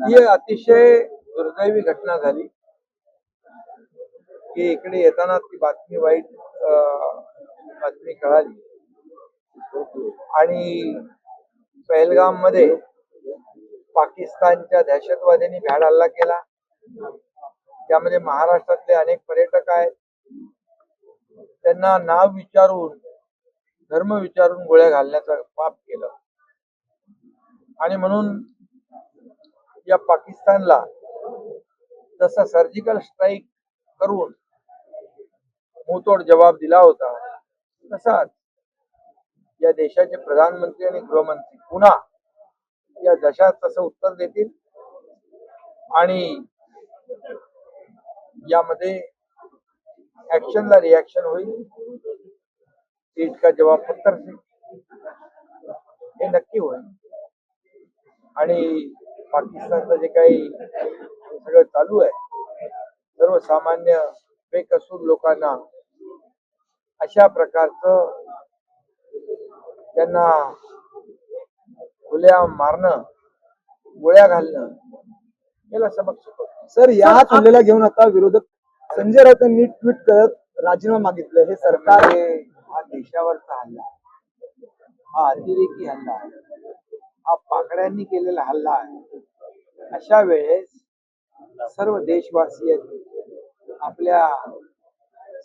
ही अतिशय दुर्दैवी घटना झाली की इकडे येताना ती बातमी वाईट बातमी कळाली आणि पहलगाम मध्ये पाकिस्तानच्या दहशतवाद्यांनी भ्याड हल्ला केला. त्यामध्ये महाराष्ट्रातले अनेक पर्यटक आहेत. त्यांना नाव विचारून धर्म विचारून गोळ्या घालण्याचं पाप केलं आणि म्हणून या पाकिस्तानला जसा सर्जिकल स्ट्राईक करून मुंहतोड जवाब दिला होता तसाच या देशाचे प्रधानमंत्री आणि गृहमंत्री पुन्हा या देशात तसं उत्तर देतील आणि यामध्ये ऍक्शनला रिॲक्शन होईल. ईट का जवाब पत्थर से हे नक्की होईल आणि पाकिस्तानचं जे काही सगळं चालू आहे सर्वसामान्य बेकसूर लोकांना अशा प्रकारचं त्यांना खुल्या मारणं गोळ्या घालणं याला सबक शिकवतो. सर या हल्ल्याला घेऊन आता विरोधक संजय राऊतांनी ट्विट करत राजीनामा मागितलं. हे सरकार हा देशावरचा हल्ला आहे, हा अतिरेकी हल्ला आहे, हा पाकड्यांनी केलेला हल्ला आहे. अशा वेळेस सर्व देशवासीय आपल्या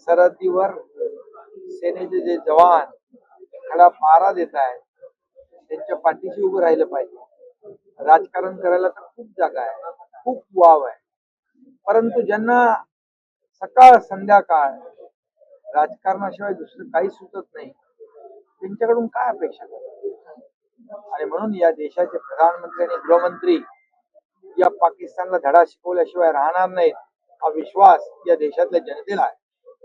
सरहद्दीवर सेनेचे जे जवान खडा पहारा देत आहेत त्यांच्या पाठीशी उभं राहिलं पाहिजे. राजकारण करायला तर खूप जागा आहे, खूप वाव आहे, परंतु ज्यांना सकाळ संध्याकाळ राजकारणाशिवाय दुसरं काही सुचत नाही त्यांच्याकडून काय अपेक्षा करतात. आणि म्हणून या देशाचे प्रधानमंत्री आणि गृहमंत्री या पाकिस्तानला धडा शिकवल्याशिवाय राहणार नाहीत हा विश्वास या देशातल्या जनतेला आहे.